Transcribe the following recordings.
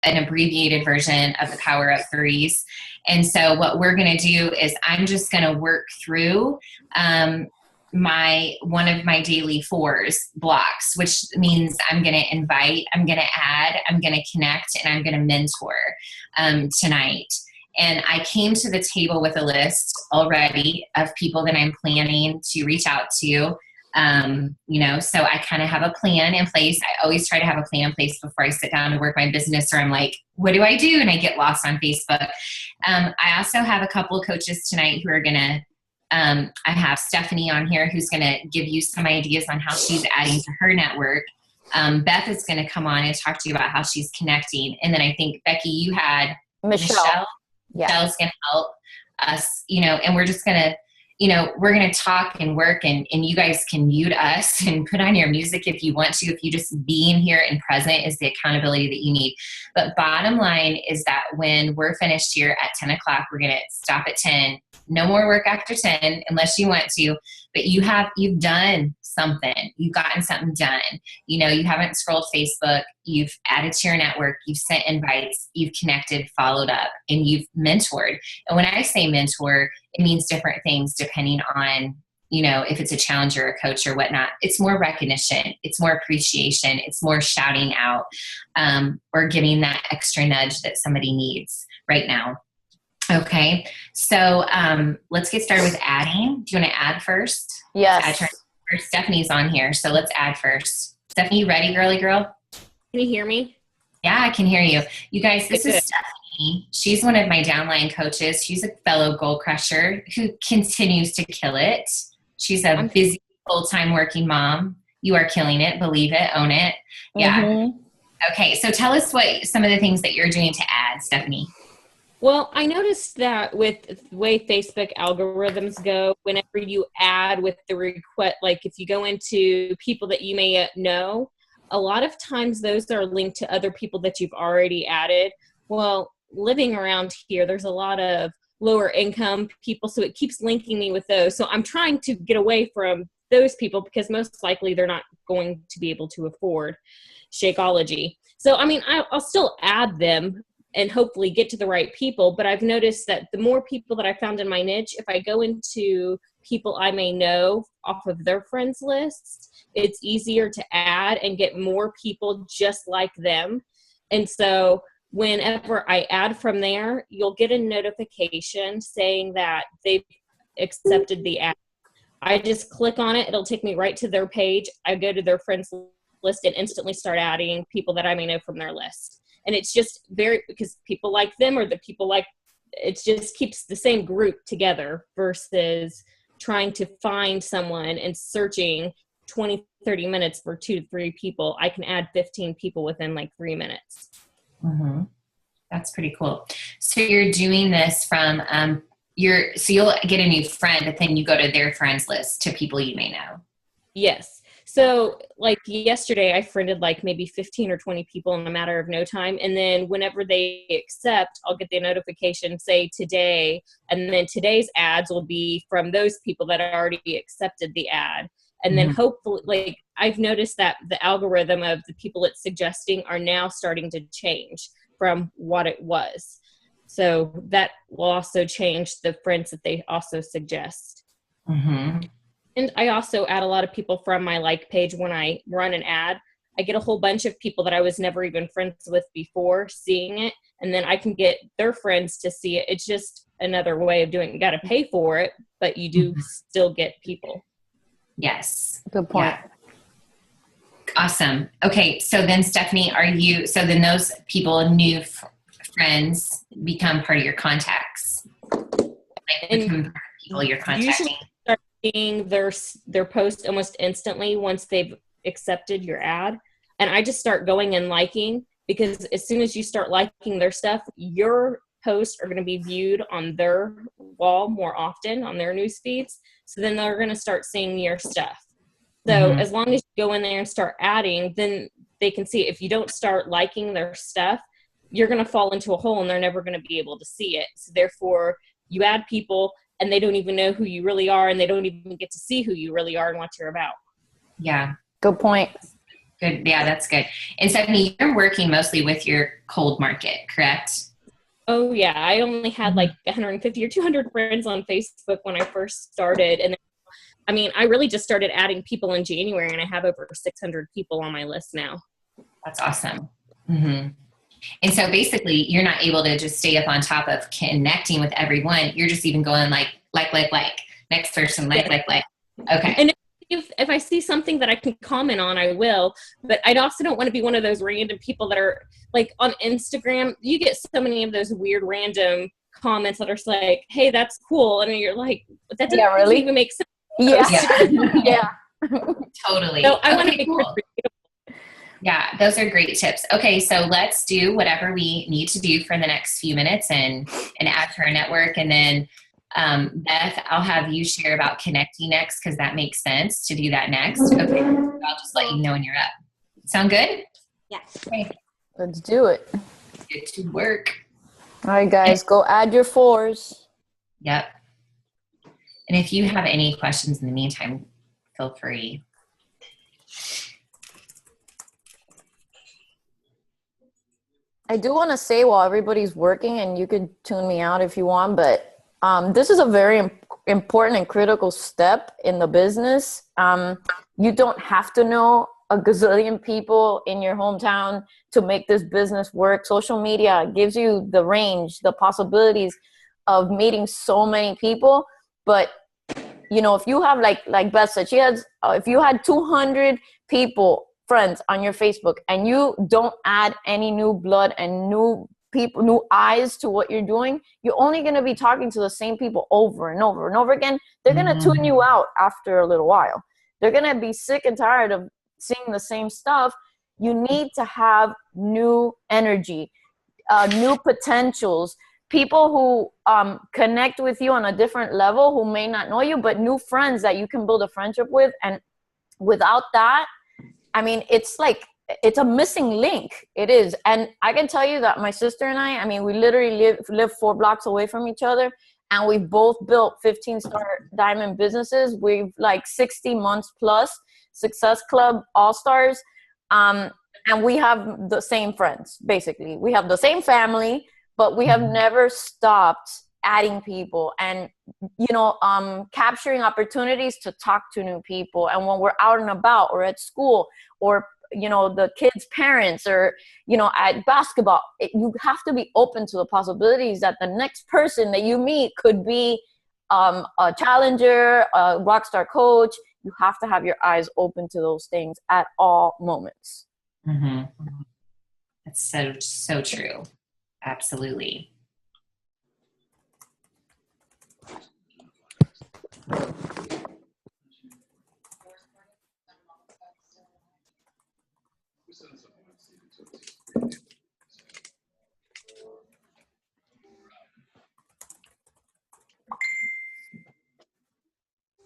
an abbreviated version of the Power Up Threes. And so what we're going to do is I'm just going to work through one of my daily fours blocks, which means I'm going to invite, I'm going to add, I'm going to connect, and I'm going to mentor tonight. And I came to the table with a list already of people that I'm planning to reach out to. So I kind of have a plan in place. I always try to have a plan in place before I sit down to work my business, or I'm like, what do I do? And I get lost on Facebook. I also have a couple of coaches tonight who are going to, I have Stephanie on here who's going to give you some ideas on how she's adding to her network. Beth is going to come on and talk to you about how she's connecting. And then I think, Becky, you had Michelle. Yeah. Michelle's going to help us, and we're just going to, we're going to talk and work, and you guys can mute us and put on your music if you want to. If you just being here and present is the accountability that you need. But bottom line is that when we're finished here at 10 o'clock, we're going to stop at 10. No more work after 10 unless you want to, but you've done something. You've gotten something done. You haven't scrolled Facebook. You've added to your network. You've sent invites. You've connected, followed up, and you've mentored. And when I say mentor, it means different things depending on, if it's a challenge or a coach or whatnot. It's more recognition. It's more appreciation. It's more shouting out, or giving that extra nudge that somebody needs right now. Okay. So let's get started with adding. Do you want to add first? Yes. Stephanie's on here, so let's add first. Stephanie, you ready, girly girl? Can you hear me? Yeah, I can hear you. You guys, this is Stephanie. She's one of my downline coaches. She's a fellow goal crusher who continues to kill it. She's a busy, full-time working mom. You are killing it. Believe it. Own it. Yeah. Mm-hmm. Okay, so tell us what some of the things that you're doing to add, Stephanie. Well, I noticed that with the way Facebook algorithms go, whenever you add with the request, like if you go into people that you may know, a lot of times those are linked to other people that you've already added. Well, living around here, there's a lot of lower income people, so it keeps linking me with those. So I'm trying to get away from those people because most likely they're not going to be able to afford Shakeology. So, I'll still add them and hopefully get to the right people. But I've noticed that the more people that I found in my niche, if I go into people I may know off of their friends lists, it's easier to add and get more people just like them. And so whenever I add from there, you'll get a notification saying that they've accepted the ad. I just click on it. It'll take me right to their page. I go to their friends list and instantly start adding people that I may know from their list. And it's just because people like them, or the people like, it just keeps the same group together versus trying to find someone and searching 20, 30 minutes for 2 to 3 people. I can add 15 people within like 3 minutes. Mm-hmm. That's pretty cool. So you're doing this from, so you'll get a new friend, but then you go to their friends list to people you may know. Yes. So like yesterday, I friended like maybe 15 or 20 people in a matter of no time. And then whenever they accept, I'll get the notification, say today, and then today's ads will be from those people that already accepted the ad. And then hopefully, like I've noticed that the algorithm of the people it's suggesting are now starting to change from what it was. So that will also change the friends that they also suggest. Mm-hmm. And I also add a lot of people from my like page when I run an ad. I get a whole bunch of people that I was never even friends with before seeing it. And then I can get their friends to see it. It's just another way of doing it. You got to pay for it, but you do still get people. Yes. Good point. Yeah. Awesome. Okay. So then Stephanie, so then those people, new friends, become part of your contacts. Become part of people you're contacting. Seeing their post almost instantly once they've accepted your ad. And I just start going and liking, because as soon as you start liking their stuff, your posts are going to be viewed on their wall more often on their news feeds. So then they're going to start seeing your stuff. So as long as you go in there and start adding, then they can see it. If you don't start liking their stuff, you're going to fall into a hole and they're never going to be able to see it. So therefore you add people and they don't even know who you really are, and they don't even get to see who you really are and what you're about. Yeah. Good point. Good. Yeah, that's good. And Stephanie, you're working mostly with your cold market, correct? Oh yeah, I only had like 150 or 200 friends on Facebook when I first started, and I mean, I really just started adding people in January, and I have over 600 people on my list now. That's awesome. Mm-hmm. And so basically, you're not able to just stay up on top of connecting with everyone. You're just even going like, next person, like. Okay. And if I see something that I can comment on, I will. But I also don't want to be one of those random people that are like on Instagram. You get so many of those weird random comments that are like, "Hey, that's cool," and you're like, "That doesn't even make sense." Yeah. Yeah. Totally. So I want to be cool. Yeah, those are great tips. Okay, so let's do whatever we need to do for the next few minutes and add to our network. And then Beth, I'll have you share about connecting next because that makes sense to do that next. Okay, I'll just let you know when you're up. Sound good? Yes. Okay. Let's do it. Get to work. All right, guys, go add your 4s. Yep. And if you have any questions in the meantime, feel free. I do want to say while everybody's working, and you could tune me out if you want, but this is a very important and critical step in the business. You don't have to know a gazillion people in your hometown to make this business work. Social media gives you the range, the possibilities of meeting so many people. But, you know, if you have, like Beth said, if you had 200 friends on your Facebook, and you don't add any new blood and new people, new eyes to what you're doing, you're only going to be talking to the same people over and over and over again. They're going to tune you out after a little while. They're going to be sick and tired of seeing the same stuff. You need to have new energy, new potentials, people who connect with you on a different level, who may not know you, but new friends that you can build a friendship with. And without that, I mean, it's a missing link. It is. And I can tell you that my sister and I mean, we literally live 4 blocks away from each other, and we've both built 15-star diamond businesses. We've 60 months plus Success Club All-Stars. And we have the same friends, basically. We have the same family, but we have never stopped adding people and, capturing opportunities to talk to new people. And when we're out and about or at school or, the kids' parents or, at basketball, you have to be open to the possibilities that the next person that you meet could be a challenger, a rock star coach. You have to have your eyes open to those things at all moments. Mm-hmm. That's so true. Absolutely.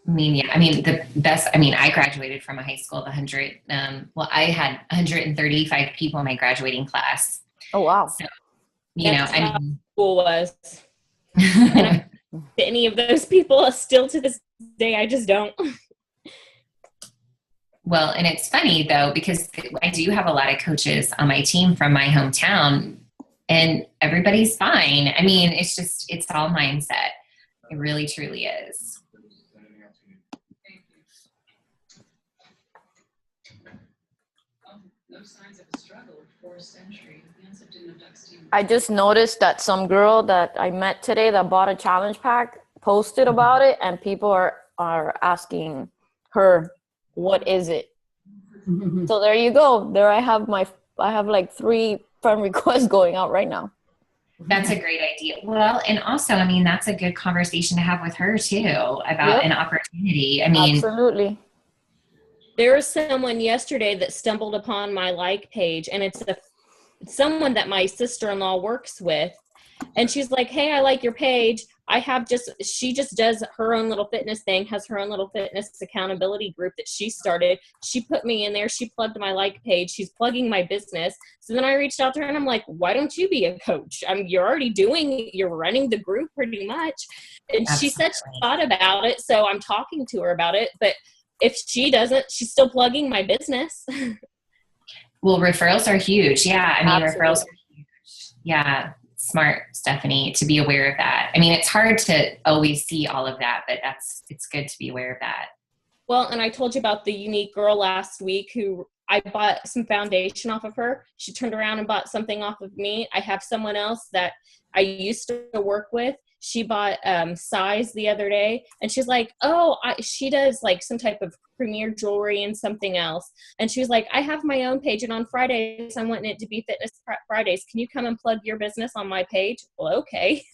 The best, I graduated from a high school of 100. I had 135 people in my graduating class. Oh, wow. So, school was. Any of those people still to this day, I just don't. Well, and it's funny though, because I do have a lot of coaches on my team from my hometown, and everybody's fine. It's all mindset. It really, truly is. No signs of a struggle for a century. I just noticed that some girl that I met today that bought a challenge pack posted about it, and people are asking her, what is it? So there you go. There I have 3 friend requests going out right now. That's a great idea. Well, and also, that's a good conversation to have with her too about an opportunity. Absolutely. There was someone yesterday that stumbled upon my like page, and it's someone that my sister-in-law works with. And she's like, hey, I like your page. She just does her own little fitness thing, has her own little fitness accountability group that she started. She put me in there. She plugged my like page. She's plugging my business. So then I reached out to her and I'm like, why don't you be a coach? You're running the group pretty much. And Absolutely. She said she thought about it. So I'm talking to her about it. But if she doesn't, she's still plugging my business. Well, referrals are huge. Yeah. I mean, Absolutely. referrals are huge. Yeah. Smart, Stephanie, to be aware of that. I mean, it's hard to always see all of that, but it's good to be aware of that. Well, and I told you about the unique girl last week who I bought some foundation off of her. She turned around and bought something off of me. I have someone else that I used to work with. She bought size the other day, and she's like, oh, she does like some type of premier jewelry and something else. And she was like, I have my own page, and on Fridays, I'm wanting it to be Fitness Fridays. Can you come and plug your business on my page? Well, okay.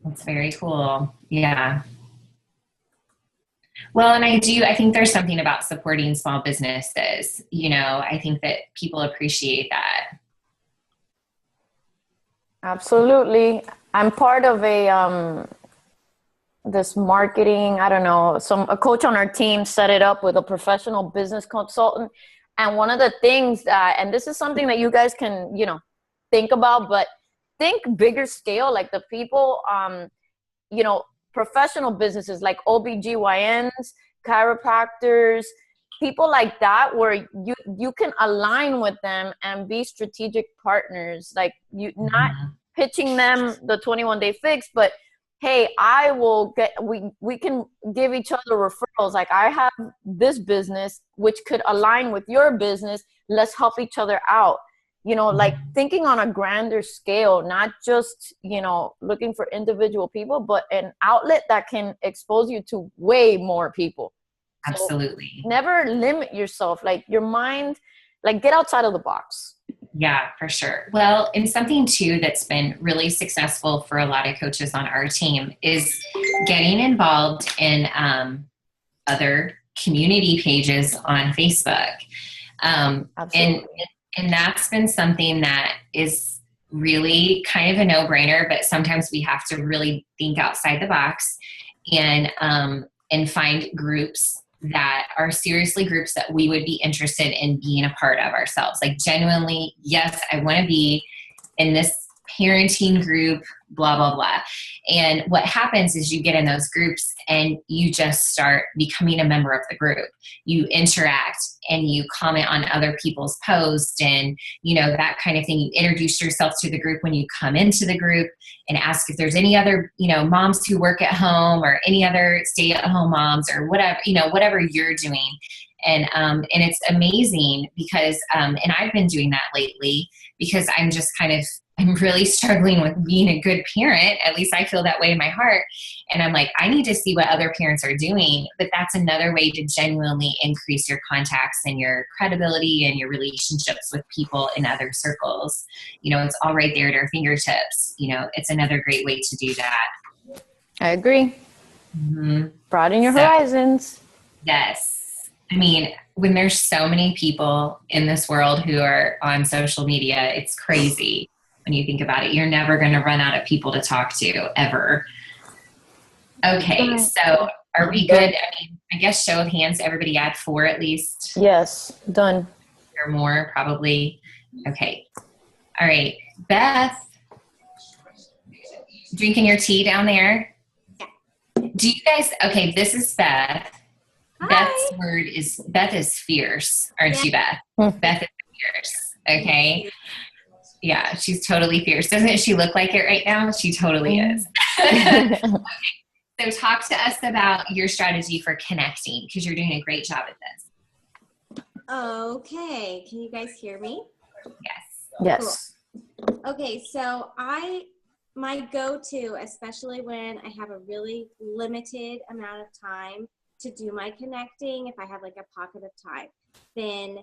That's very cool. Yeah. Well, and I think there's something about supporting small businesses. You know, I think that people appreciate that. Absolutely. I'm part of this marketing, I don't know, a coach on our team set it up with a professional business consultant. And one of the things that, and this is something that you guys can, you know, think about, but think bigger scale, like the people, you know, professional businesses like OBGYNs, chiropractors, people like that, where you can align with them and be strategic partners. Like you not pitching them the 21-day fix, but hey, we can give each other referrals. Like I have this business which could align with your business. Let's help each other out. You know, like thinking on a grander scale, not just, you know, looking for individual people, but an outlet that can expose you to way more people. Absolutely. So never limit yourself, like your mind, like get outside of the box. Yeah, for sure. Well, and something too that's been really successful for a lot of coaches on our team is getting involved in other community pages on Facebook. And that's been something that is really kind of a no-brainer, but sometimes we have to really think outside the box and find groups that are seriously groups that we would be interested in being a part of ourselves. Like genuinely, yes, I want to be in this parenting group, blah, blah, blah. And what happens is you get in those groups and you just start becoming a member of the group. You interact and you comment on other people's posts and, you know, that kind of thing. You introduce yourself to the group when you come into the group and ask if there's any other, you know, moms who work at home or any other stay-at-home moms or whatever, you know, whatever you're doing. And it's amazing because, and I've been doing that lately because I'm really struggling with being a good parent. At least I feel that way in my heart. And I'm like, I need to see what other parents are doing. But that's another way to genuinely increase your contacts and your credibility and your relationships with people in other circles. You know, it's all right there at our fingertips. You know, it's another great way to do that. I agree. Mm-hmm. Broaden your horizons. Yes. I mean, when there's so many people in this world who are on social media, it's crazy. When you think about it, you're never going to run out of people to talk to ever. Okay, so are we good? I mean, I guess show of hands, everybody add 4 at least. Yes, done. Or more, probably. Okay. All right. Beth, drinking your tea down there? Do you guys, okay, this is Beth. Hi. Beth's word is, Beth is fierce, aren't you, Beth? Beth is fierce, okay? Yeah, she's totally fierce. Doesn't she look like it right now? She totally is. Okay. So talk to us about your strategy for connecting because you're doing a great job at this. Okay, can you guys hear me? Yes. Yes. Cool. Okay, so my go-to, especially when I have a really limited amount of time to do my connecting, if I have like a pocket of time, then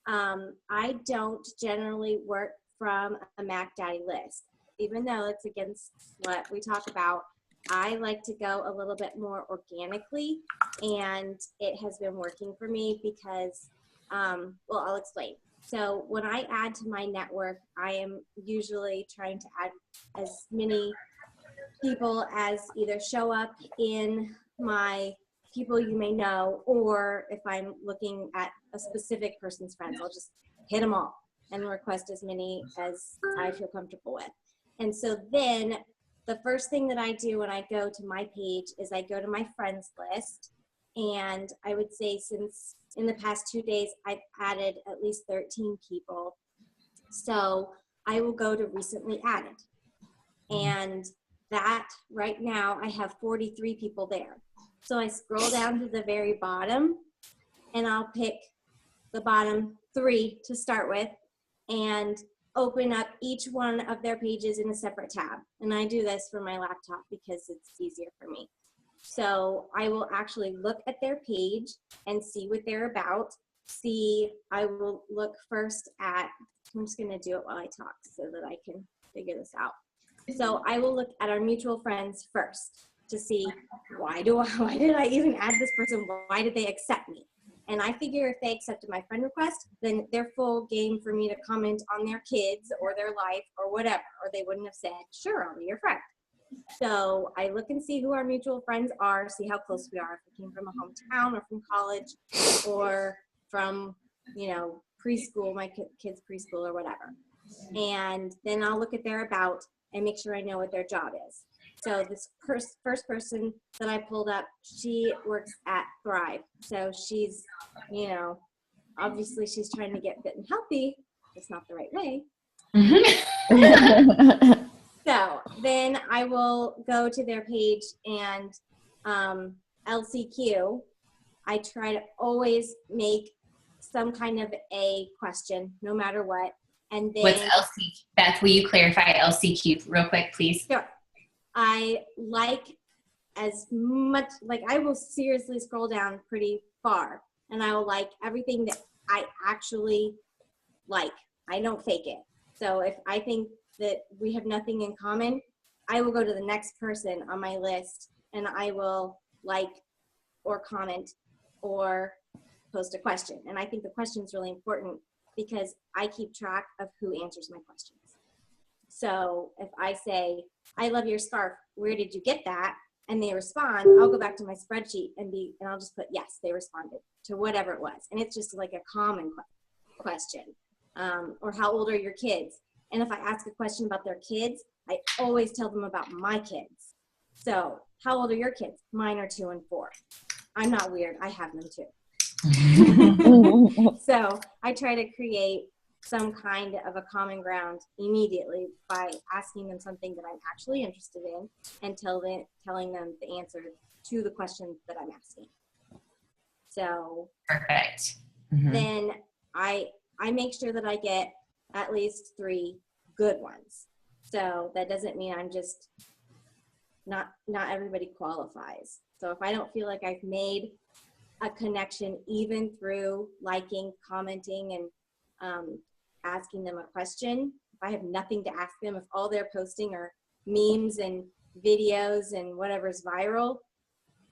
I don't generally work from a Mac Daddy list. Even though it's against what we talk about, I like to go a little bit more organically, and it has been working for me because, well, I'll explain. So when I add to my network, I am usually trying to add as many people as either show up in my people you may know, or if I'm looking at a specific person's friends, I'll just hit them all and request as many as I feel comfortable with. And so then the first thing that I do when I go to my page is I go to my friends list, And I would say since in the past 2 days, I've added at least 13 people. So I will go to recently added. And that right now I have 43 people there. So I scroll down to the very bottom and I'll pick the bottom 3 to start with and open up each one of their pages in a separate tab. And I do this for my laptop because it's easier for me. So I will actually look at their page and see what they're about. I will look first at, I'm just gonna do it while I talk so that I can figure this out. So I will look at our mutual friends first to see why did I even add this person? Why did they accept me? And I figure if they accepted my friend request, then they're full game for me to comment on their kids or their life or whatever, or they wouldn't have said, sure, I'll be your friend. So I look and see who our mutual friends are, see how close we are, if we came from a hometown or from college or from, preschool, my kids' preschool or whatever. And then I'll look at their about and make sure I know what their job is. So this first person that I pulled up, she works at Thrive. So she's, obviously she's trying to get fit and healthy. It's not the right way. So then I will go to their page and LCQ. I try to always make some kind of a question, no matter what. And then, what's LCQ? Beth, will you clarify LCQ real quick, please? Sure. I like as much, I will seriously scroll down pretty far and I will like everything that I actually like. I don't fake it. So if I think that we have nothing in common, I will go to the next person on my list and I will like or comment or post a question. And I think the question is really important because I keep track of who answers my questions. So if I say, I love your scarf, where did you get that? And they respond, I'll go back to my spreadsheet and I'll just put, yes, they responded to whatever it was. And it's just like a common question. Or how old are your kids? And if I ask a question about their kids, I always tell them about my kids. So how old are your kids? Mine are 2 and 4. I'm not weird, I have them too. So I try to create some kind of a common ground immediately by asking them something that I'm actually interested in and telling them the answer to the questions that I'm asking. So perfect. Then I make sure that I get at least 3 good ones. So that doesn't mean I'm just not everybody qualifies. So if I don't feel like I've made a connection even through liking, commenting, and asking them a question, if I have nothing to ask them, if all they're posting are memes and videos and whatever's viral,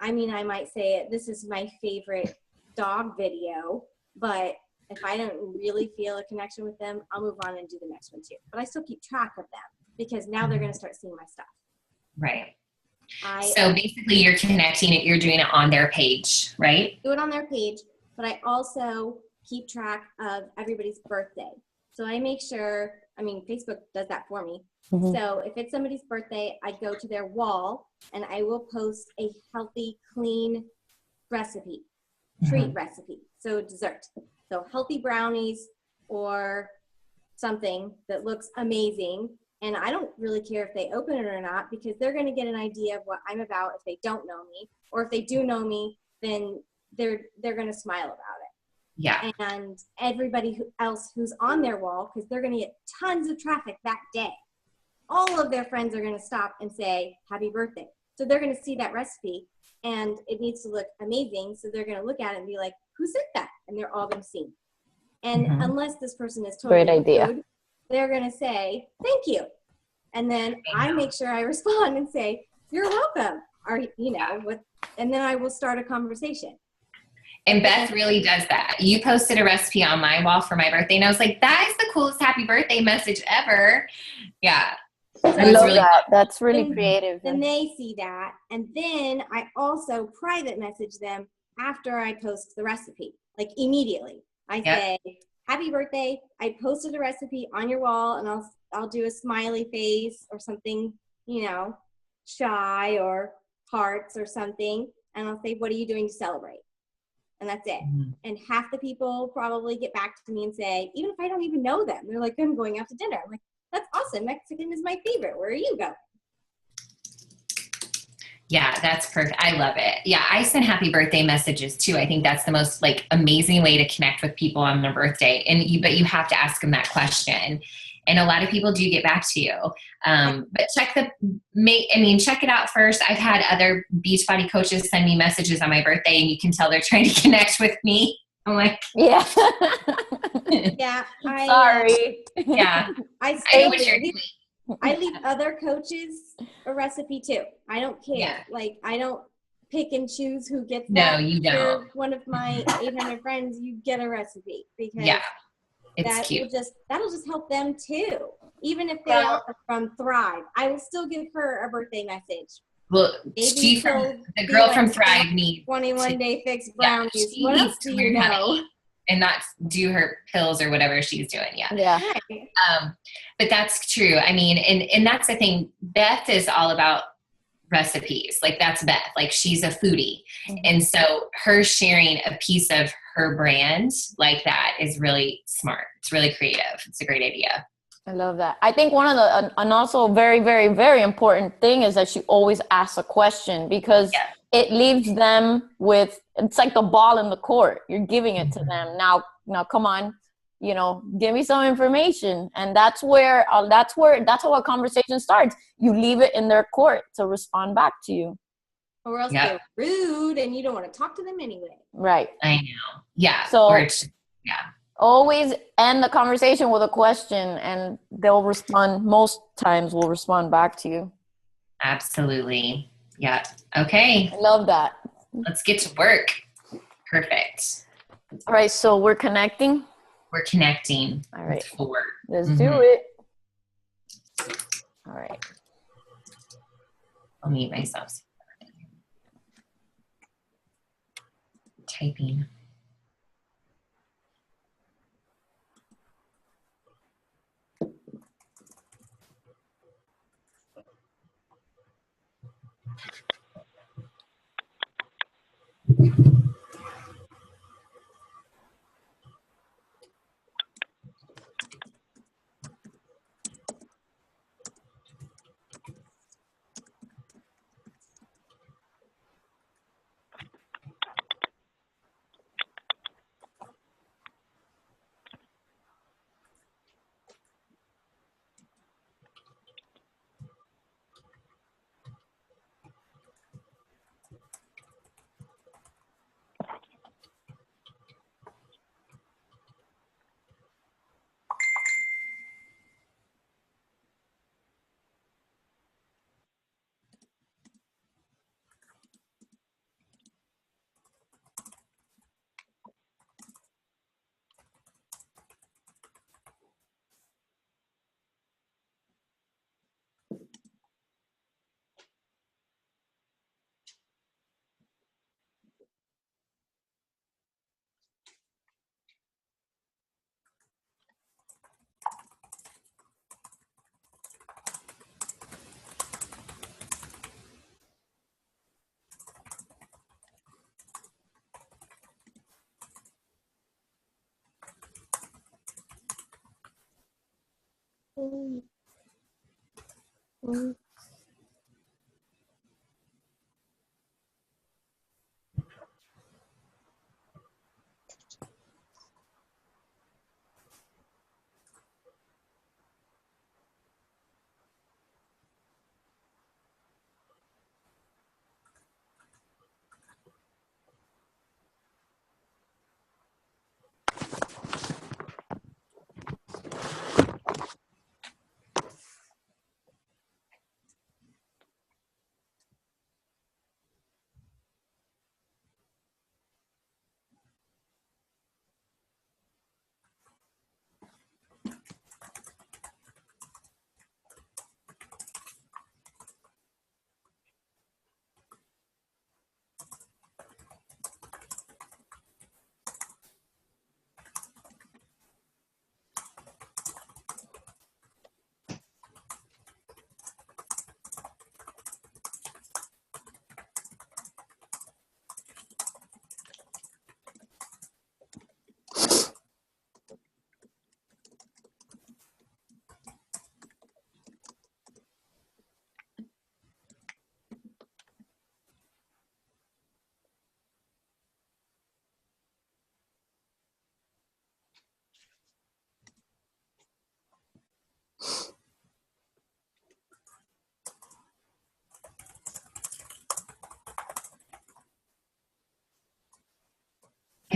I might say this is my favorite dog video, but if I don't really feel a connection with them, I'll move on and do the next one too. But I still keep track of them because now they're going to start seeing my stuff. Right. So basically you're connecting it, you're doing it on their page, right? Do it on their page, but I also keep track of everybody's birthday. So I make sure, Facebook does that for me. Mm-hmm. So if it's somebody's birthday, I go to their wall and I will post a healthy, clean recipe, treat recipe. So dessert. So healthy brownies or something that looks amazing. And I don't really care if they open it or not because they're going to get an idea of what I'm about if they don't know me. Or if they do know me, then they're going to smile about it. Yeah. And everybody else who's on their wall, because they're going to get tons of traffic that day, all of their friends are going to stop and say, happy birthday. So they're going to see that recipe and it needs to look amazing. So they're going to look at it and be like, who sent that? And they're all going to see. And unless this person is totally great idea, rude, they're going to say, thank you. And then I make sure I respond and say, you're welcome. And then I will start a conversation. And Beth really does that. You posted a recipe on my wall for my birthday and I was like, that is the coolest happy birthday message ever. Yeah. I love that. That's really creative. Then they see that. And then I also private message them after I post the recipe, like immediately. I say, happy birthday. I posted a recipe on your wall and I'll do a smiley face or something, shy or hearts or something. and I'll say, what are you doing to celebrate? And that's it. Mm-hmm. And half the people probably get back to me and say, even if I don't even know them, they're like, I'm going out to dinner. I'm like, that's awesome. Mexican is my favorite. Where are you going? Yeah, that's perfect. I love it. Yeah, I send happy birthday messages too. I think that's the most like amazing way to connect with people on their birthday. But you have to ask them that question. And a lot of people do get back to you. But check it out first. I've had other Beachbody coaches send me messages on my birthday, and you can tell they're trying to connect with me. I'm like, Yeah. Yeah. Sorry. Yeah. I I know what you're doing. I leave other coaches a recipe too. I don't care. Yeah. Like, I don't pick and choose who gets No, that. you If you're don't. one of my 800 friends, you get a recipe, because Yeah. It's cute. that'll just help them too. Even if they Well- are from Thrive, I will still give her a birthday message. Well, Maybe the girl from Thrive needs 21 Day Fix yeah, brownies. she What needs else to do learn you how to know? eat and not do her pills or whatever she's doing. Yeah. Yeah. Right. But that's true. I mean, and that's the thing. Beth is all about recipes. Like, that's Beth. Like, she's a foodie. Mhm. And so her sharing a piece of her brand like that is really smart. It's really creative. It's a great idea. I love that. I think one of the, and also very, very, very important thing is that she always asks a question, because it leaves them with, it's like the ball in the court. You're giving it to them. Now, come on, give me some information. And that's how a conversation starts. You leave it in their court to respond back to you. Or else they're rude and you don't want to talk to them anyway. Right. I know. Yeah. So always end the conversation with a question, and they'll respond. Most times will respond back to you. Absolutely. Yeah. Okay. I love that. Let's get to work. Perfect. All right. So we're connecting. We're connecting. All right. 4. Let's do it. All right. I'll mute myself. Typing.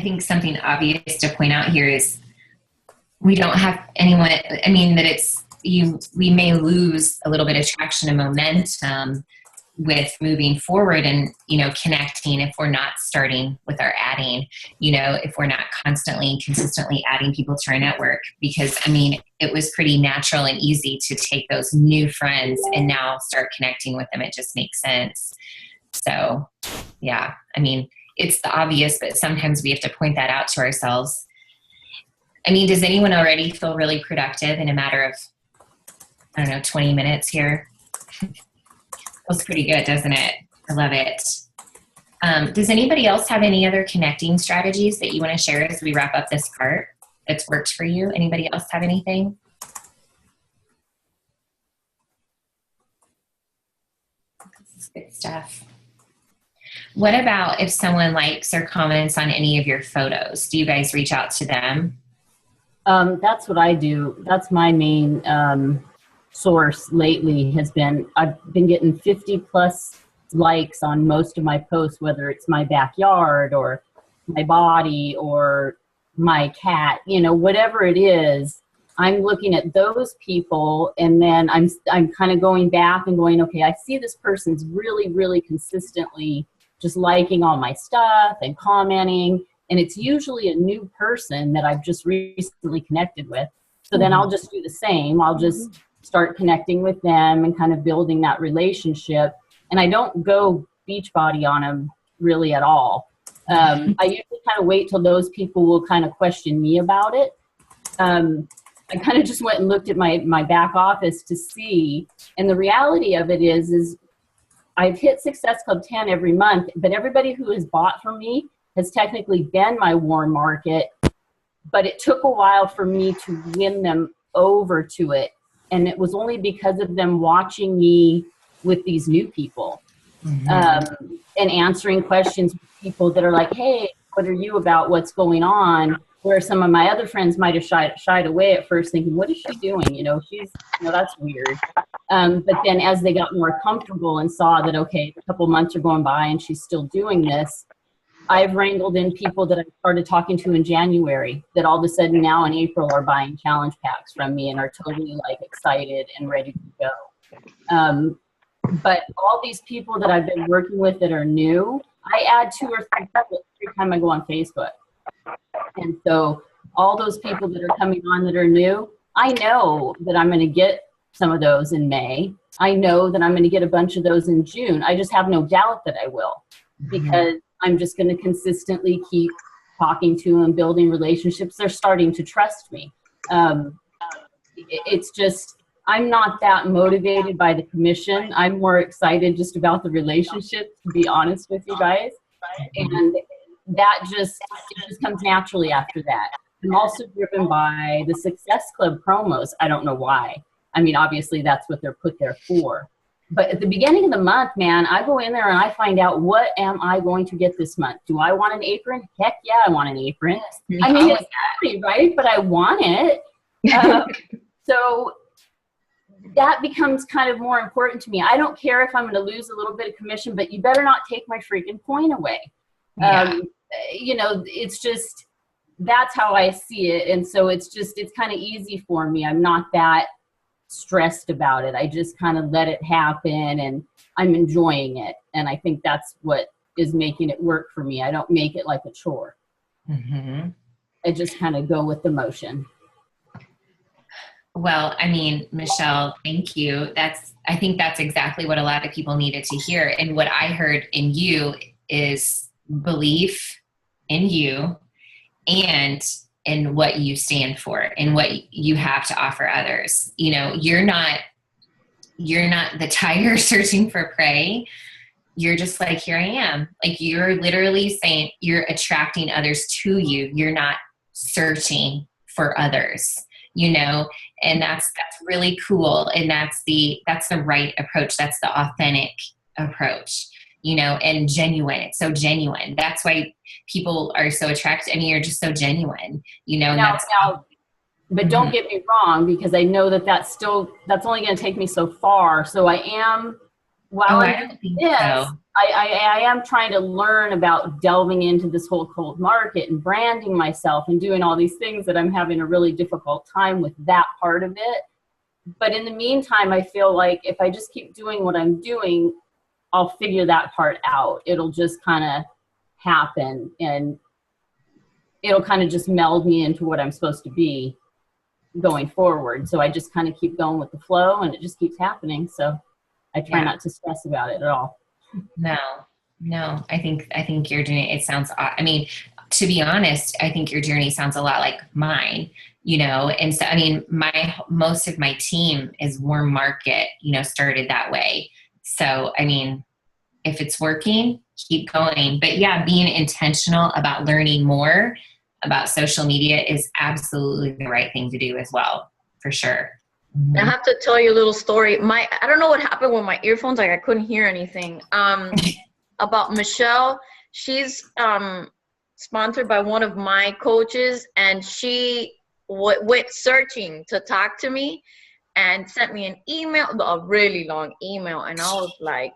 think something obvious to point out here is we don't have anyone, I mean, that we may lose a little bit of traction and momentum with moving forward and, connecting if we're not starting with our adding, if we're not constantly and consistently adding people to our network, because it was pretty natural and easy to take those new friends and now start connecting with them. It just makes sense. So yeah, it's the obvious, but sometimes we have to point that out to ourselves. Does anyone already feel really productive in a matter of, 20 minutes here? Feels pretty good, doesn't it? I love it. Does anybody else have any other connecting strategies that you want to share as we wrap up this part that's worked for you? Anybody else have anything? This is good stuff. What about if someone likes or comments on any of your photos? Do you guys reach out to them? That's what I do. That's my main source lately I've been getting 50 plus likes on most of my posts, whether it's my backyard or my body or my cat, whatever it is. I'm looking at those people, and then I'm kind of going back and going, okay, I see this person's really, really consistently just liking all my stuff and commenting. And it's usually a new person that I've just recently connected with. So then I'll just do the same. I'll just start connecting with them and kind of building that relationship. And I don't go beach body on them really at all. I usually kind of wait till those people will kind of question me about it. I kind of just went and looked at my back office to see. And the reality of it is I've hit Success Club 10 every month, but everybody who has bought from me has technically been my warm market, but it took a while for me to win them over to it. And it was only because of them watching me with these new people, and answering questions with people that are like, hey, what are you about? What's going on? Where some of my other friends might have shied away at first thinking, what is she doing? That's weird. But then as they got more comfortable and saw that, okay, a couple months are going by and she's still doing this, I've wrangled in people that I started talking to in January that all of a sudden now in April are buying challenge packs from me and are totally excited and ready to go. But all these people that I've been working with that are new, I add 2 or 3 people every time I go on Facebook. And so all those people that are coming on that are new, I know that I'm going to get some of those in May. I know that I'm going to get a bunch of those in June. I just have no doubt that I will, because I'm just going to consistently keep talking to them, building relationships. They're starting to trust me. It's just, I'm not that motivated by the commission. I'm more excited just about the relationship, to be honest with you guys. And it just comes naturally after that. I'm also driven by the Success Club promos. I don't know why. Obviously that's what they're put there for. But at the beginning of the month, man, I go in there and I find out, what am I going to get this month? Do I want an apron? Heck yeah, I want an apron. It's happy, right? But I want it. So that becomes kind of more important to me. I don't care if I'm going to lose a little bit of commission, but you better not take my freaking point away. Yeah. It's just, that's how I see it. And so it's kind of easy for me. I'm not that stressed about it. I just kind of let it happen and I'm enjoying it. And I think that's what is making it work for me. I don't make it like a chore. I just kind of go with the motion. Well, Michelle, thank you. I think that's exactly what a lot of people needed to hear. And what I heard in you is belief in you and in what you stand for and what you have to offer others. You're not the tiger searching for prey. You're just like, here I am. You're literally saying you're attracting others to you. You're not searching for others, and that's really cool. And that's the right approach. That's the authentic approach, and genuine. It's so genuine. That's why people are so attracted. You're just so genuine, but don't get me wrong, because I know that's only going to take me so far. So I am while I I'm don't think doing this, so. I am trying to learn about delving into this whole cold market and branding myself and doing all these things that I'm having a really difficult time with that part of it. But in the meantime, I feel like if I just keep doing what I'm doing, I'll figure that part out. It'll just kind of happen, and it'll kind of just meld me into what I'm supposed to be going forward. So I just kind of keep going with the flow, and it just keeps happening. So I try not to stress about it at all. No, I think your journey, it sounds, I mean, to be honest, I think your journey sounds a lot like mine, you know? And so, I mean, most of my team is warm market, you know, started that way. So, I mean, if it's working, keep going. But yeah, being intentional about learning more about social media is absolutely the right thing to do as well, for sure. I have to tell you a little story. I don't know what happened with my earphones. Like I couldn't hear anything. About Michelle, she's sponsored by one of my coaches, and she went searching to talk to me and sent me an email, a really long email, and I was like,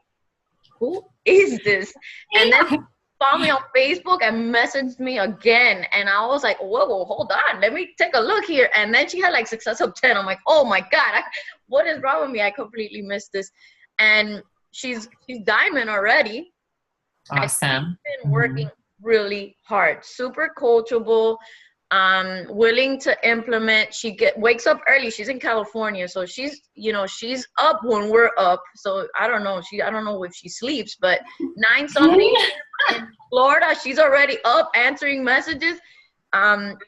who is this? And then found me on Facebook and messaged me again, and I was like, whoa, hold on, let me take a look here. And then she had like success of 10. I'm like, oh my God, what is wrong with me? I completely missed this. And she's diamond already. Awesome. She's been working really hard, super coachable, willing to implement. She wakes up early. She's in California, so she's up when we're up. So I don't know if she sleeps, but 9 something in Florida, she's already up answering messages.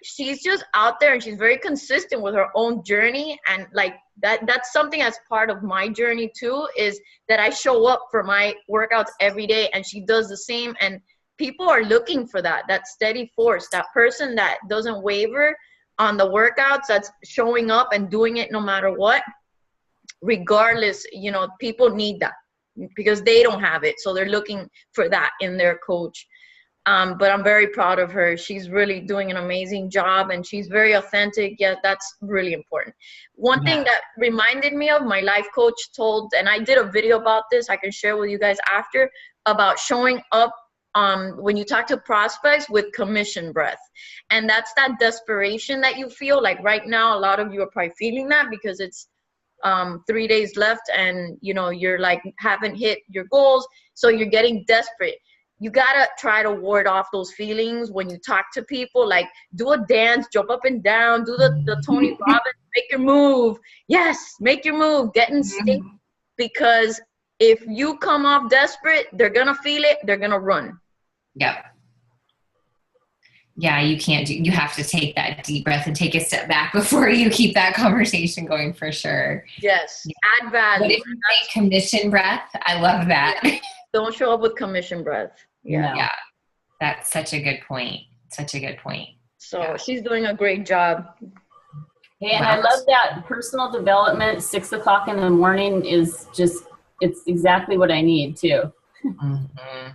She's just out there, and she's very consistent with her own journey, and like that's something as part of my journey too, is that I show up for my workouts every day, and she does the same. And people are looking for that steady force, that person that doesn't waver on the workouts, that's showing up and doing it no matter what, regardless. You know, people need that because they don't have it, so they're looking for that in their coach. But I'm very proud of her. She's really doing an amazing job, and she's very authentic. Yeah, that's really important. One thing that reminded me of my life coach told, and I did a video about this, I can share with you guys after, about showing up when you talk to prospects with commission breath. And that's that desperation that you feel like right now. A lot of you are probably feeling that because it's 3 days left, and you know, you're like haven't hit your goals, so you're getting desperate. You gotta try to ward off those feelings when you talk to people. Like, do a dance, jump up and down, do the Tony Robbins, make your move. Yes, make your move, get in sync. Because if you come off desperate, they're gonna feel it, they're gonna run. Yep. Yeah, you have to take that deep breath and take a step back before you keep that conversation going, for sure. Yes, add value. But if you say commission breath, I love that. Yeah. Don't show up with commission breath. Yeah. Yeah. That's such a good point. Such a good point. So she's doing a great job. Yeah, and I love that personal development. 6 o'clock in the morning is just, it's exactly what I need too.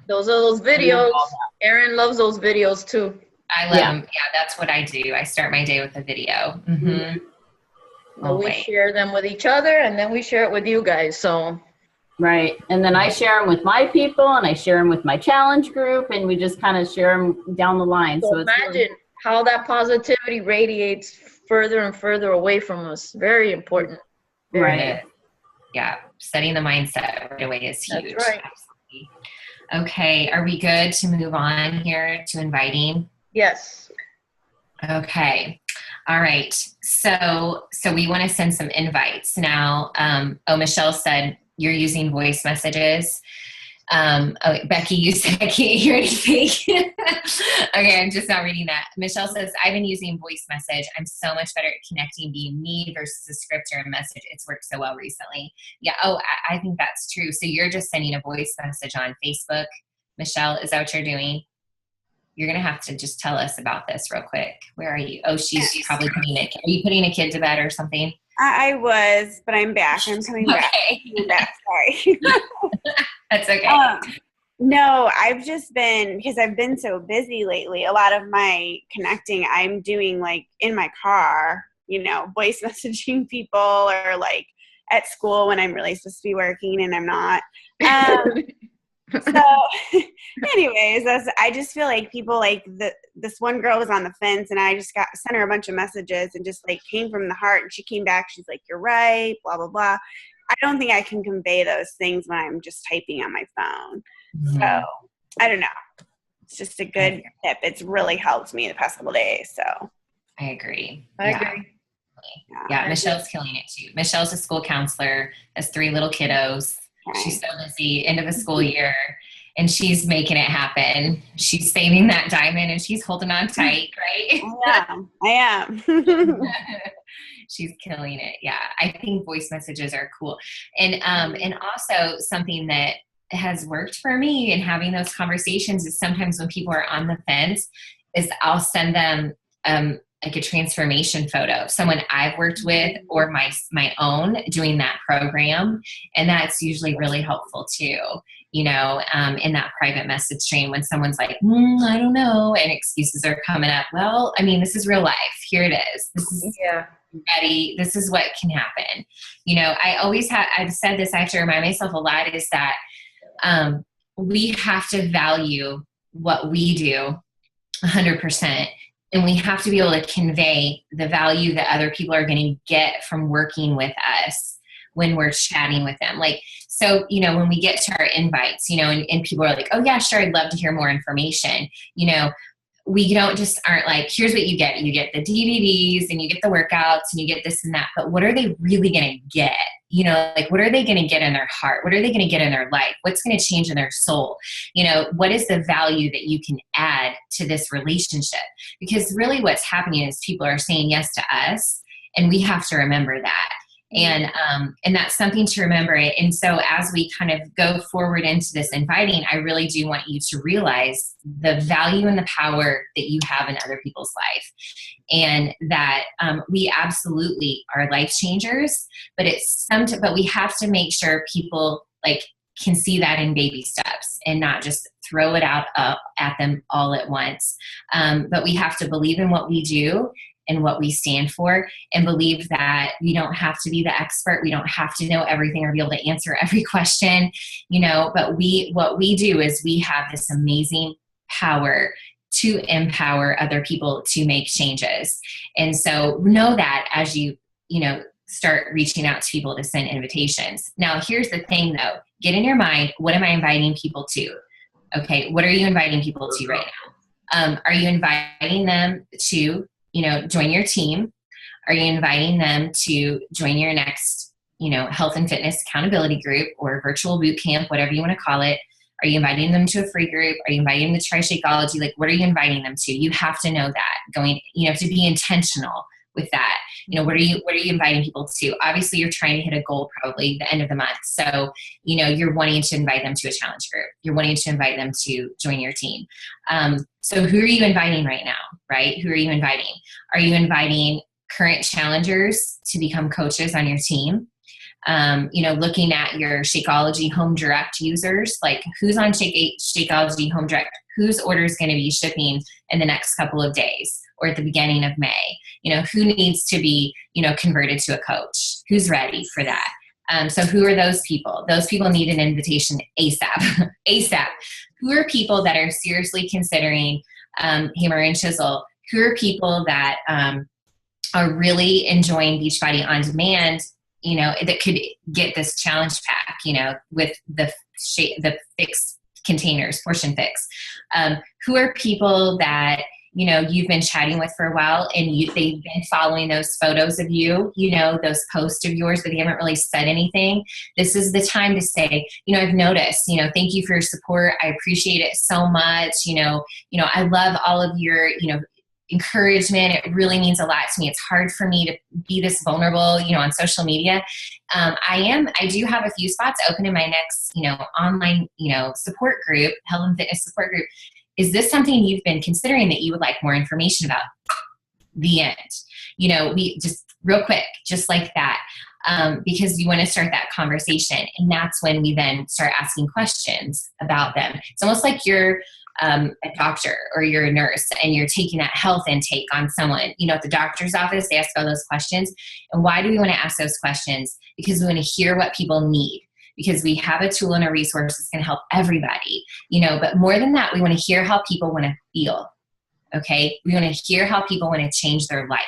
Those are those videos. Erin loves those videos too. I love them. Yeah, that's what I do. I start my day with a video. We share them with each other, and then we share it with you guys. So. Right. And then I share them with my people, and I share them with my challenge group, and we just kind of share them down the line. So imagine how that positivity radiates further and further away from us. Very important. Right. Yeah. Setting the mindset right away is huge. That's right. Absolutely. Okay. Are we good to move on here to inviting? Yes. Okay. All right. So we want to send some invites now. Michelle said you're using voice messages. Becky, you said I can't hear anything. Okay, I'm just not reading that. Michelle says, I've been using voice message. I'm so much better at connecting being me versus a script or a message. It's worked so well recently. Yeah, I think that's true. So you're just sending a voice message on Facebook. Michelle, is that what you're doing? You're going to have to just tell us about this real quick. Where are you? Oh, she's probably putting it. Are you putting a kid to bed or something? I was, but I'm back. I'm coming back. I'm back. Sorry. That's okay. No, I've just been, because I've been so busy lately, a lot of my connecting I'm doing like in my car, you know, voice messaging people or like at school when I'm really supposed to be working and I'm not. So anyways, I just feel like people like this one girl was on the fence and I just sent her a bunch of messages and just like came from the heart, and she came back. She's like, you're right, blah, blah, blah. I don't think I can convey those things when I'm just typing on my phone. Mm-hmm. So I don't know. It's just a good tip. It's really helped me the past couple of days. So I agree. I agree. Yeah, Michelle's killing it too. Michelle's a school counselor, has 3 little kiddos. Okay. She's so busy, end of a school year, and she's making it happen. She's saving that diamond and she's holding on tight, right? Yeah, I am. She's killing it. Yeah, I think voice messages are cool. And also something that has worked for me in having those conversations is sometimes when people are on the fence is I'll send them like a transformation photo of someone I've worked with or my own doing that program. And that's usually really helpful too, in that private message stream when someone's like, I don't know, and excuses are coming up. Well, I mean, this is real life. Here it is. This is ready. This is what can happen. I've said this, I have to remind myself a lot, is that we have to value what we do 100%. And we have to be able to convey the value that other people are going to get from working with us when we're chatting with them. Like, so, when we get to our invites, and people are like, oh yeah, sure, I'd love to hear more information. We aren't like, here's what you get. You get the DVDs and you get the workouts and you get this and that, but what are they really going to get? Like, what are they going to get in their heart? What are they going to get in their life? What's going to change in their soul? What is the value that you can add to this relationship? Because really what's happening is people are saying yes to us, and we have to remember that. And that's something to remember. And so as we kind of go forward into this inviting, I really do want you to realize the value and the power that you have in other people's life. And that we absolutely are life changers, but but we have to make sure people can see that in baby steps and not just throw it out at them all at once. But we have to believe in what we do and what we stand for, and believe that we don't have to be the expert. We don't have to know everything or be able to answer every question, but what we do is we have this amazing power to empower other people to make changes. And so know that as you start reaching out to people to send invitations. Now, here's the thing though, get in your mind, what am I inviting people to? Okay. What are you inviting people to right now? Are you inviting them to join your team? Are you inviting them to join your next, health and fitness accountability group or virtual boot camp, whatever you want to call it? Are you inviting them to a free group? Are you inviting them to try Shakeology? Like, what are you inviting them to? You have to know that to be intentional with that. What are you inviting people to? Obviously you're trying to hit a goal probably the end of the month. So, you're wanting to invite them to a challenge group. You're wanting to invite them to join your team. So who are you inviting right now, right? Who are you inviting? Are you inviting current challengers to become coaches on your team? Looking at your Shakeology Home Direct users, like who's on Shakeology Home Direct, whose order is going to be shipping in the next couple of days or at the beginning of May, who needs to be, converted to a coach, who's ready for that. So who are those people? Those people need an invitation ASAP, ASAP. Who are people that are seriously considering hammer and chisel? Who are people that are really enjoying Beachbody On Demand, that could get this challenge pack, with the fixed containers, portion fix? Who are people that, you've been chatting with for a while and they've been following those photos of you, those posts of yours, but they haven't really said anything. This is the time to say, I've noticed, thank you for your support. I appreciate it so much. I love all of your, encouragement. It really means a lot to me. It's hard for me to be this vulnerable, on social media. I do have a few spots open in my next, online, support group, health and fitness support group. Is this something you've been considering that you would like more information about? The end. We just real quick, just like that, because you want to start that conversation. And that's when we then start asking questions about them. It's almost like you're a doctor or you're a nurse and you're taking that health intake on someone, at the doctor's office, they ask all those questions. And why do we want to ask those questions? Because we want to hear what people need, because we have a tool and a resource that's going to help everybody, but more than that, we want to hear how people want to feel. Okay. We want to hear how people want to change their life.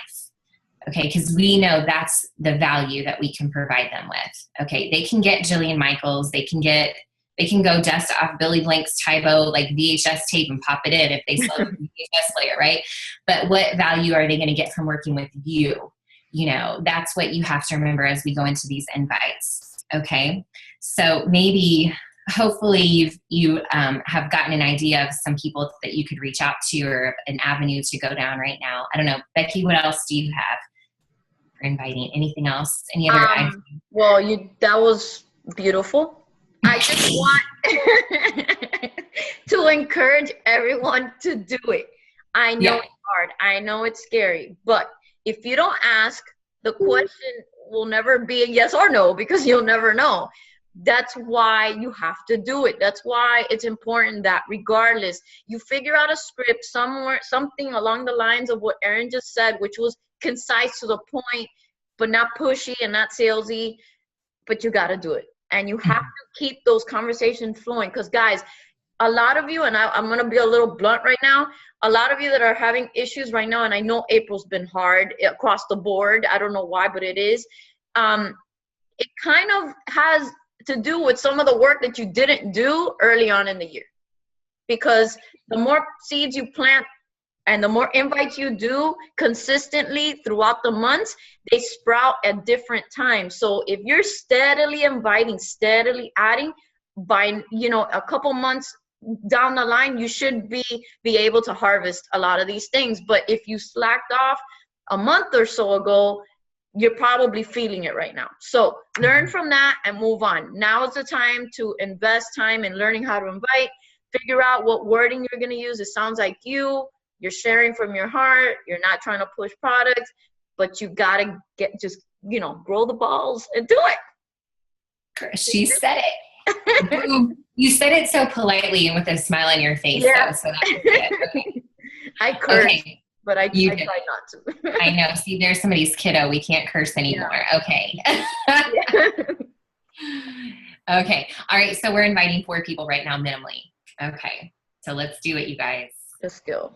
Okay. Because we know that's the value that we can provide them with. Okay. They can get Jillian Michaels. They can go dust off Billy Blank's Tybo, like VHS tape, and pop it in if they still have a VHS player, right? But what value are they going to get from working with you? That's what you have to remember as we go into these invites. Okay. So maybe, hopefully you have gotten an idea of some people that you could reach out to or an avenue to go down right now. I don't know. Becky, what else do you have for inviting? Anything else? Any other ideas? Well, that was beautiful. I just want to encourage everyone to do it. I know it's hard. I know it's scary. But if you don't ask, the question will never be a yes or no, because you'll never know. That's why you have to do it. That's why it's important that regardless, you figure out a script somewhere, something along the lines of what Erin just said, which was concise to the point, but not pushy and not salesy, but you got to do it. And you have to keep those conversations flowing, because guys, a lot of you, and I'm going to be a little blunt right now, a lot of you that are having issues right now, and I know April's been hard across the board. I don't know why, but it is. It kind of has to do with some of the work that you didn't do early on in the year. Because the more seeds you plant and the more invites you do consistently throughout the months, they sprout at different times. So if you're steadily inviting, steadily adding, by a couple months down the line, you should be able to harvest a lot of these things. But if you slacked off a month or so ago, you're probably feeling it right now. So learn from that and move on. Now is the time to invest time in learning how to invite. Figure out what wording you're going to use. It sounds like you're sharing from your heart. You're not trying to push products, but you got to grow the balls and do it. She said it. You said it so politely and with a smile on your face. Yeah. Though, so that was good. Okay. I cursed. Okay. But I try not to. I know. See, there's somebody's kiddo. We can't curse anymore. Yeah. Okay. Okay. All right. So we're inviting 4 people right now, minimally. Okay. So let's do it, you guys. Let's go.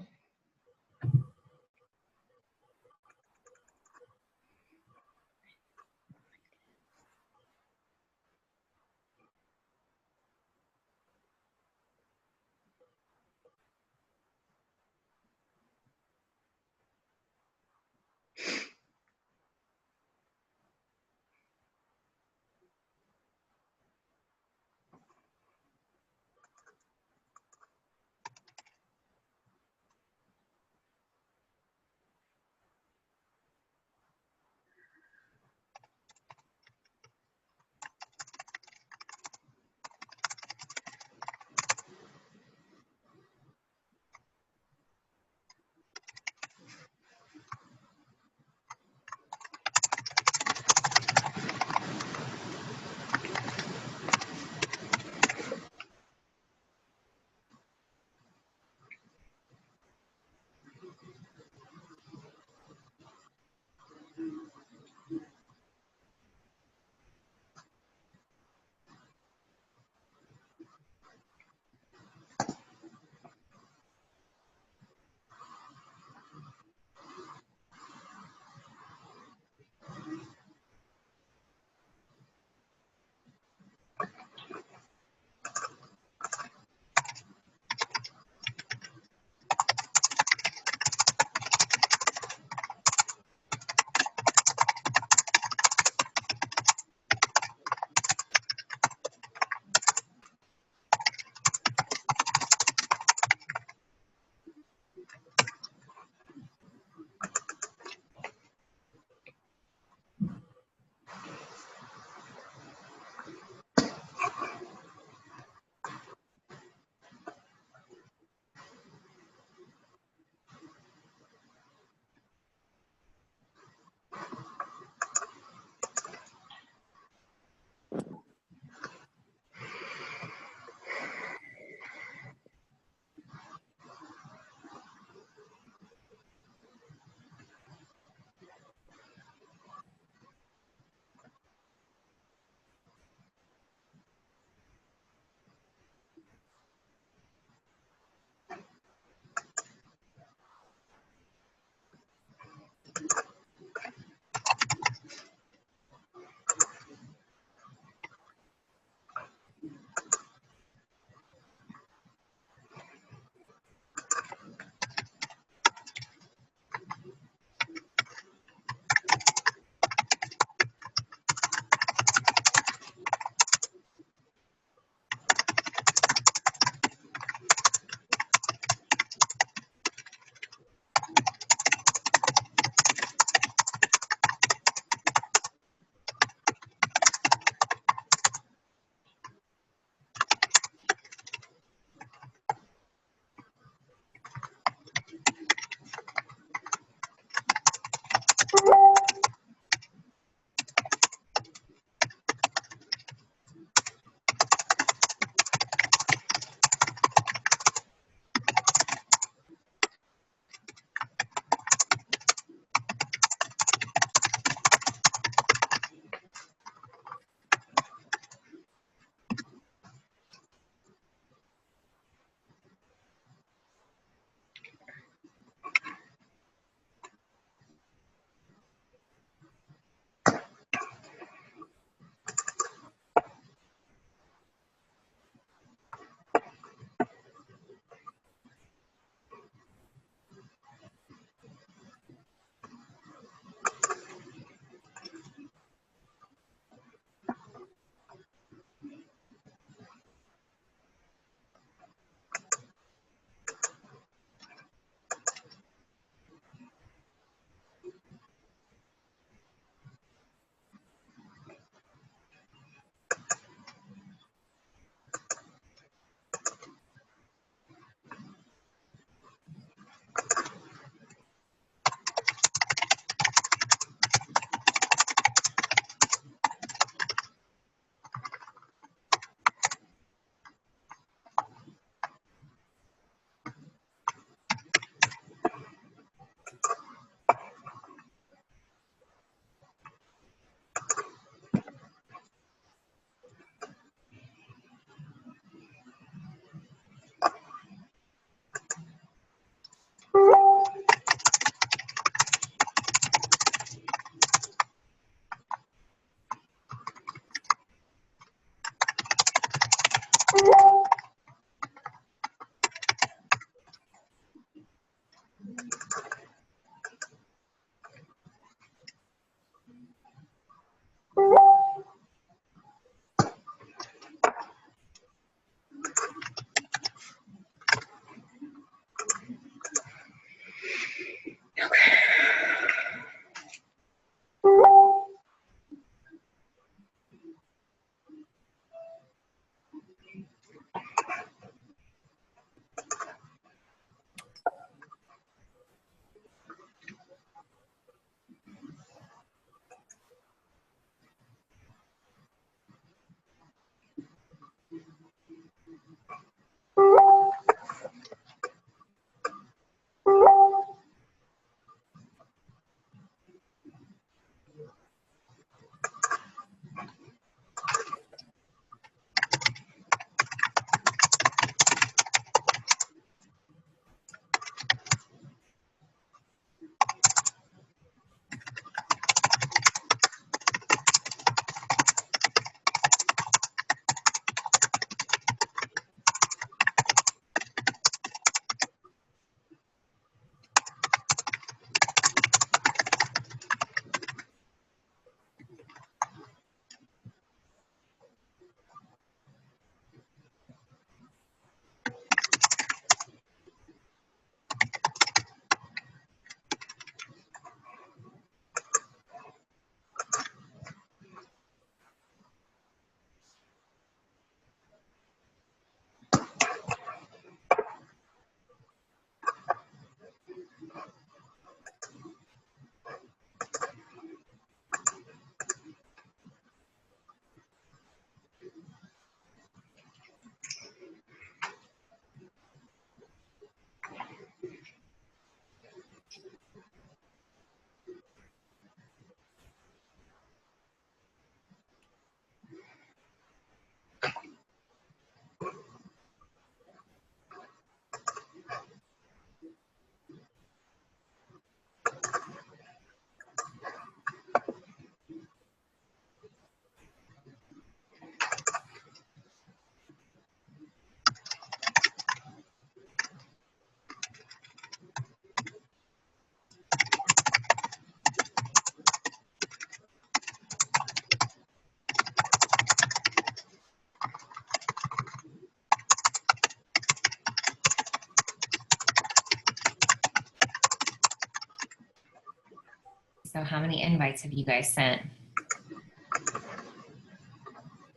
So how many invites have you guys sent?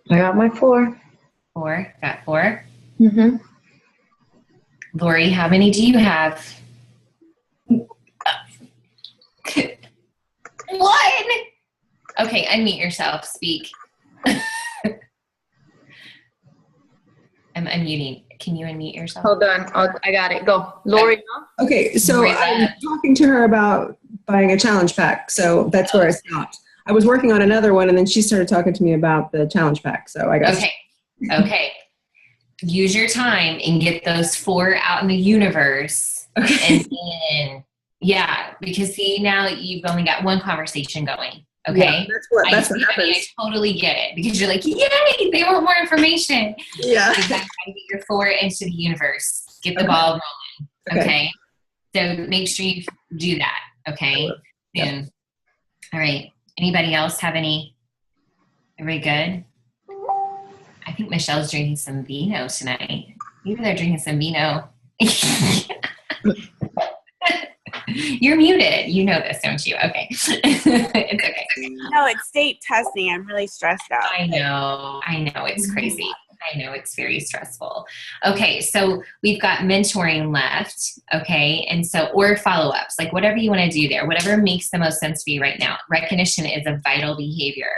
I got my 4. 4? Got 4? Mm-hmm. Lori, how many do you have? 1. Okay, unmute yourself. Speak. I'm unmuting. Can you unmute yourself? Hold on. I got it. Go. Lori. Okay, so Lori I'm left. talking to her about buying a challenge pack, so that's where I stopped. I was working on another one, and then she started talking to me about the challenge pack, so I got Okay. Use your time and get those 4 out in the universe. Okay. And then, yeah, because see, now you've only got 1 conversation going. Okay. Yeah, that's what happens. I totally get it because you're like, yay, they want more information. Yeah. So you gotta get your 4 into the universe. Get the ball rolling. Okay. So make sure you do that. Okay. Soon. All right. Anybody else have any? Everybody good? I think Michelle's drinking some vino tonight. Maybe they're drinking some vino. You're muted. You know this, don't you? Okay. It's okay. No, it's state testing. I'm really stressed out. I know. It's crazy. I know it's very stressful. Okay. So we've got mentoring left. Okay. And so, or follow-ups, like whatever you want to do there, whatever makes the most sense for you right now. Recognition is a vital behavior.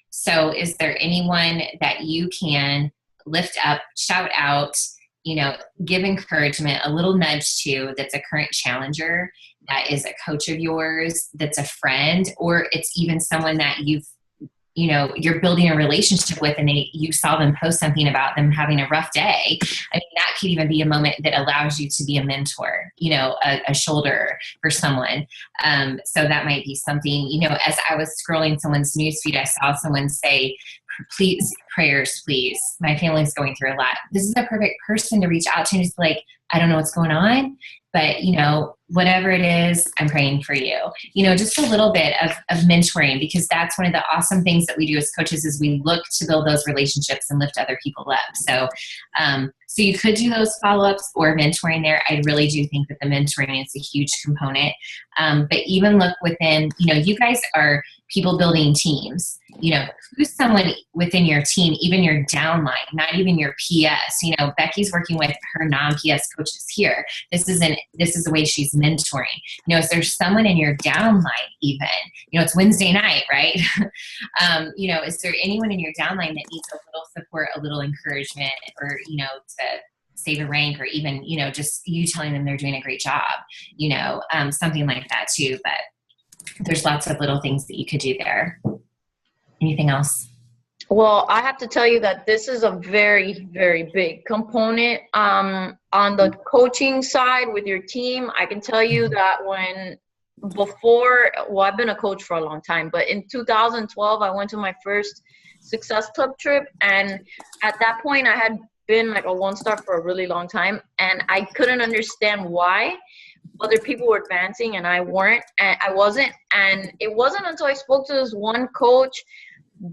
So is there anyone that you can lift up, shout out, give encouragement, a little nudge to, that's a current challenger, that is a coach of yours, that's a friend, or it's even someone that you're building a relationship with, and you saw them post something about them having a rough day. I mean, that could even be a moment that allows you to be a mentor, a shoulder for someone. So that might be something, as I was scrolling someone's newsfeed, I saw someone say, please, prayers, please. My family's going through a lot. This is a perfect person to reach out to and just be like, I don't know what's going on, but whatever it is, I'm praying for you. Just a little bit of mentoring, because that's one of the awesome things that we do as coaches is we look to build those relationships and lift other people up. So, so you could do those follow-ups or mentoring there. I really do think that the mentoring is a huge component. But even look within, you guys are people building teams. Who's someone within your team, even your downline, not even your PS. Becky's working with her non-PS coaches here. This is the way she's mentoring. Is there someone in your downline even? It's Wednesday night, right? Is there anyone in your downline that needs a little support, a little encouragement, or, to save a rank, or even, just you telling them they're doing a great job, something like that too. But there's lots of little things that you could do there. Anything else? Well, I have to tell you that this is a very, very big component. On the coaching side with your team, I can tell you that I've been a coach for a long time, but in 2012, I went to my first Success Club trip. And at that point, I had been like a 1-star for a really long time. And I couldn't understand why other people were advancing and I wasn't. And it wasn't until I spoke to this one coach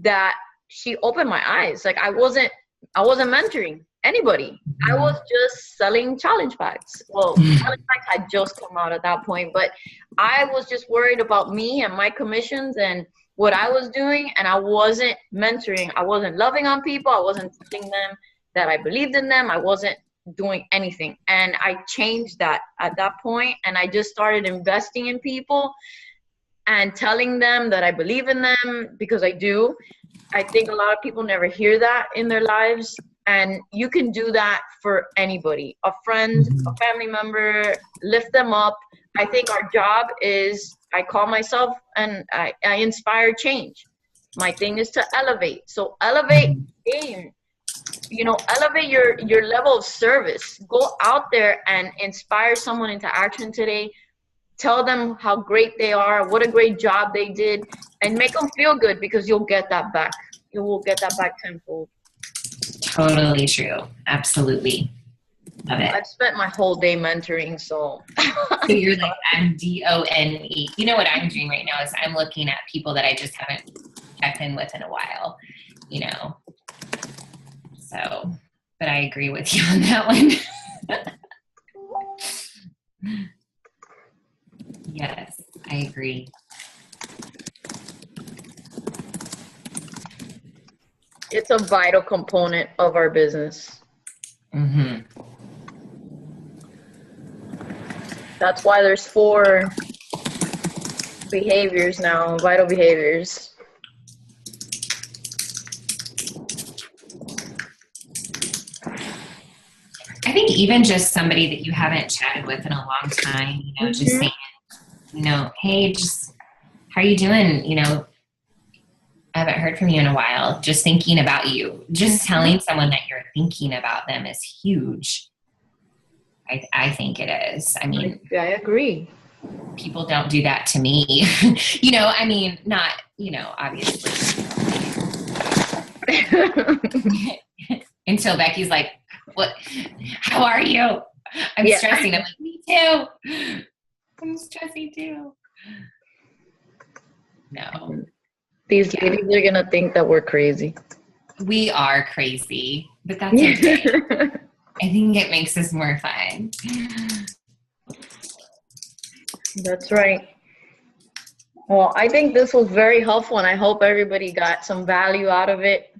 that she opened my eyes. Like I wasn't mentoring anybody. I was just selling challenge packs. Well, challenge packs had just come out at that point, but I was just worried about me and my commissions and what I was doing, and I wasn't mentoring. I wasn't loving on people. I wasn't telling them that I believed in them. I wasn't doing anything. And I changed that at that point, and I just started investing in people and telling them that I believe in them, because I do. I think a lot of people never hear that in their lives, and you can do that for anybody, a friend, a family member, lift them up. I think our job is, I call myself, and I inspire change. My thing is to elevate. So elevate game, elevate your level of service. Go out there and inspire someone into action today. Tell them how great they are, what a great job they did, and make them feel good, because you'll get that back. You will get that back tenfold. Totally true. Absolutely. Love it. I've spent my whole day mentoring, so. So you're like, I'm DONE. You know what I'm doing right now is I'm looking at people that I just haven't checked in with in a while, So, but I agree with you on that one. Yes, I agree. It's a vital component of our business. Mm-hmm. That's why there's 4 behaviors now, vital behaviors. I think even just somebody that you haven't chatted with in a long time, you know, just saying, you know, hey, just how are you doing? You know, I haven't heard from you in a while. Just thinking about you. Just telling someone that you're thinking about them is huge. I think it is. I mean, I agree. People don't do that to me. You know, I mean, not, you know, obviously. Until Becky's like, what? How are you? I'm stressing. I'm like, me too. I'm stressing too. No. These ladies are going to think that we're crazy. We are crazy, but that's okay. I think it makes us more fun. That's right. Well, I think this was very helpful, and I hope everybody got some value out of it.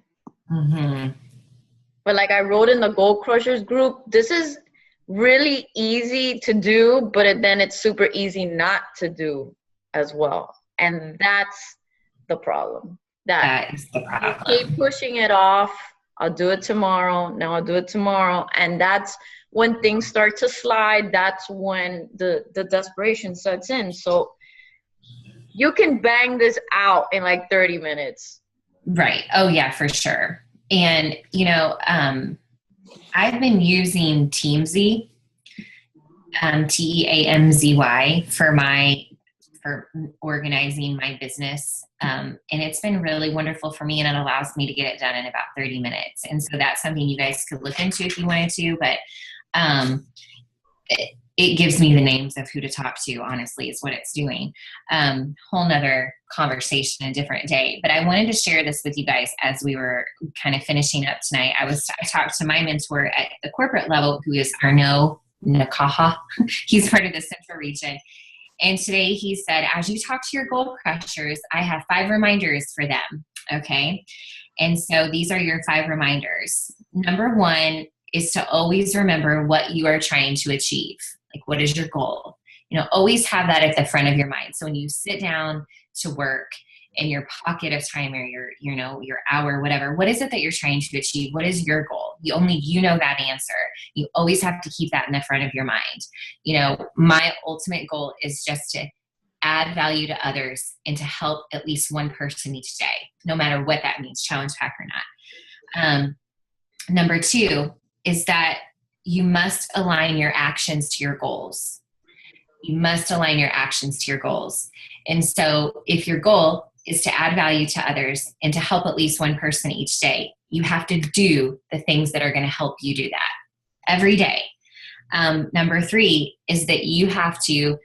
Mm-hmm. But like I wrote in the Goal Crushers group, this is really easy to do, but then it's super easy not to do as well. And that's the problem. That is the problem. You keep pushing it off. I'll do it tomorrow. No, I'll do it tomorrow. And that's when things start to slide. That's when the desperation sets in. So you can bang this out in like 30 minutes. Right. Oh, yeah, for sure. And, you know, I've been using Teamzy, TEAMZY, for organizing my business. And it's been really wonderful for me, and it allows me to get it done in about 30 minutes. And so that's something you guys could look into if you wanted to, but it gives me the names of who to talk to, honestly, is what it's doing. Whole nother conversation, a different day. But I wanted to share this with you guys as we were kind of finishing up tonight. I talked to my mentor at the corporate level, who is Arnaud Nakaha. He's part of the Central Region. And today he said, as you talk to your goal crushers, I have 5 reminders for them. Okay. And so these are your 5 reminders. Number 1 is to always remember what you are trying to achieve. Like, what is your goal? You know, always have that at the front of your mind. So when you sit down to work in your pocket of time, or your hour, whatever, what is it that you're trying to achieve? What is your goal? You know that answer. You always have to keep that in the front of your mind. You know, my ultimate goal is just to add value to others and to help at least one person each day, no matter what that means, challenge pack or not. Number 2 is that you must align your actions to your goals. You must align your actions to your goals. And so if your goal is to add value to others and to help at least one person each day, you have to do the things that are going to help you do that every day. Number 3 is that you have to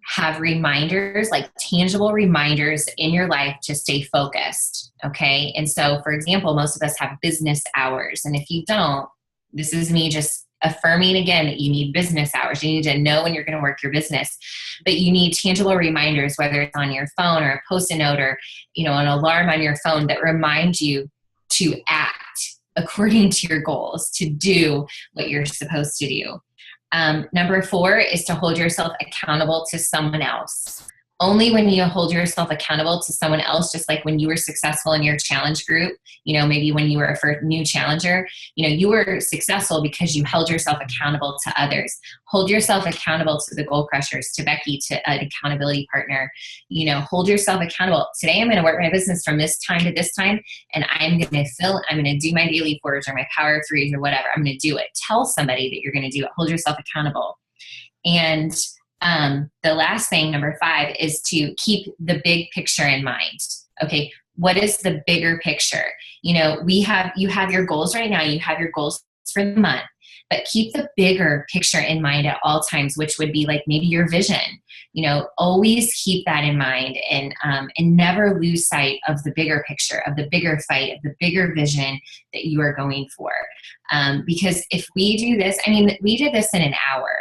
have reminders, like tangible reminders in your life to stay focused. Okay. And so, for example, most of us have business hours. And if you don't, this is me just affirming again that you need business hours. You need to know when you're going to work your business, but you need tangible reminders, whether it's on your phone or a Post-it note or, you know, an alarm on your phone that reminds you to act according to your goals, to do what you're supposed to do. Number 4 is to hold yourself accountable to someone else. Only when you hold yourself accountable to someone else, just like when you were successful in your challenge group, you know, maybe when you were a new challenger, you know, you were successful because you held yourself accountable to others. Hold yourself accountable to the goal crushers, to Becky, to an accountability partner. You know, hold yourself accountable. Today I'm going to work my business from this time to this time, and I'm going to do my daily 4s or my power 3s or whatever. I'm going to do it. Tell somebody that you're going to do it. Hold yourself accountable. And the last thing, number 5, is to keep the big picture in mind. Okay. What is the bigger picture? You know, you have your goals right now. You have your goals for the month, but keep the bigger picture in mind at all times, which would be like maybe your vision. You know, always keep that in mind, and never lose sight of the bigger picture, of the bigger fight, of the bigger vision that you are going for. Because if we do this, I mean, we did this in an hour,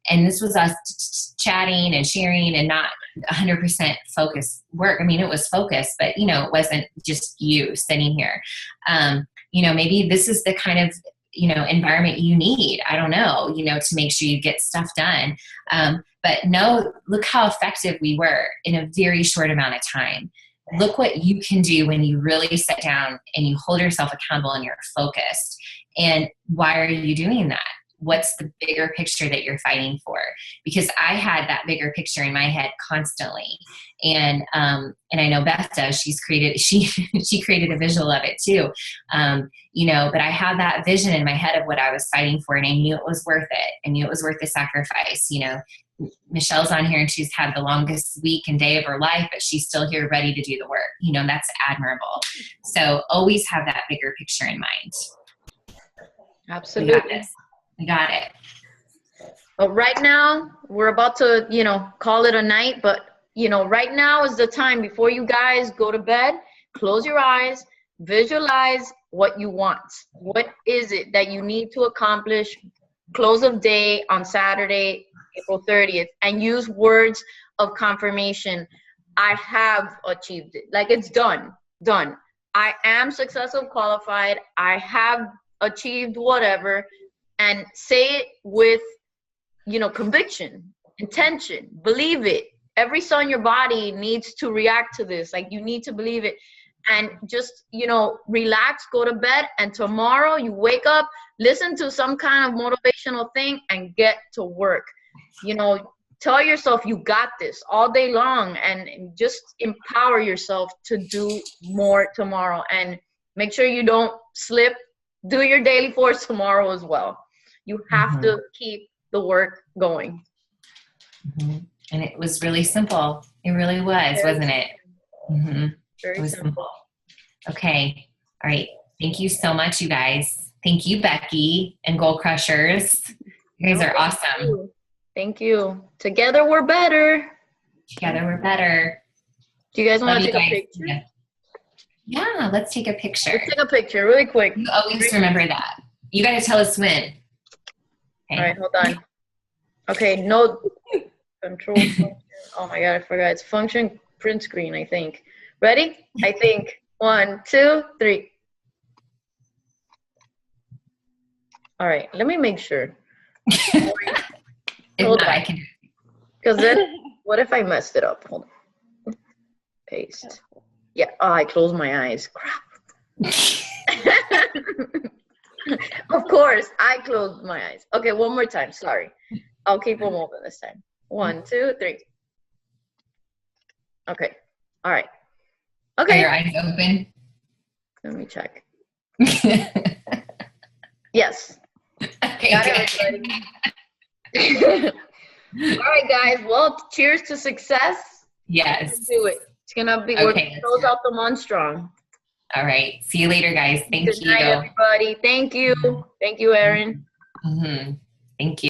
And this was us chatting and sharing and not 100% focused work. I mean, it was focused, but, you know, it wasn't just you sitting here. You know, maybe this is the kind of, you know, environment you need. I don't know, you know, to make sure you get stuff done. But no, look how effective we were in a very short amount of time. Look what you can do when you really sit down and you hold yourself accountable and you're focused. And why are you doing that? What's the bigger picture that you're fighting for? Because I had that bigger picture in my head constantly. And I know Beth does, she created a visual of it too. You know, but I had that vision in my head of what I was fighting for, and I knew it was worth it. I knew it was worth the sacrifice. You know, Michelle's on here and she's had the longest week and day of her life, but she's still here ready to do the work. You know, that's admirable. So always have that bigger picture in mind. Absolutely. We got it. But right now, we're about to, you know, call it a night. But, you know, right now is the time before you guys go to bed. Close your eyes. Visualize what you want. What is it that you need to accomplish close of day on Saturday, April 30th? And use words of confirmation. I have achieved it. Like, it's done. Done. I am successful, qualified. I have achieved whatever. And say it with, you know, conviction, intention, believe it. Every cell in your body needs to react to this. Like, you need to believe it. And just, you know, relax, go to bed. And tomorrow you wake up, listen to some kind of motivational thing and get to work. You know, tell yourself you got this all day long, and just empower yourself to do more tomorrow. And make sure you don't slip. Do your daily force tomorrow as well. You have to keep the work going. And it was really simple. It really was, wasn't it? Very it was simple. Okay. All right. Thank you so much, you guys. Thank you, Becky and Goal Crushers. You guys are awesome. Thank you. Together we're better. Together we're better. Do you guys want to take a picture? Yeah, let's take a picture. Let's take a picture really quick. You always remember that. You got to tell us when. Okay. All right, hold on. Okay, no control function. Oh my God, I forgot. It's function print screen, I think. Ready? I think. 1, 2, 3. All right, let me make sure. Hold on. Because then, what if I messed it up? Hold on. Paste. Yeah, oh, I closed my eyes. Crap. Of course, I closed my eyes. Okay, one more time. Sorry. I'll keep them open this time. 1, 2, 3. Okay. All right. Okay. Are your eyes open? Let me check. Yes. Okay, got it, everybody. All right, guys. Well, cheers to success. Yes. Let's do it. It's gonna be. We're gonna close out the month strong. All right. See you later, guys. Thank you. Good night, everybody. Thank you. Thank you, Erin. Thank you.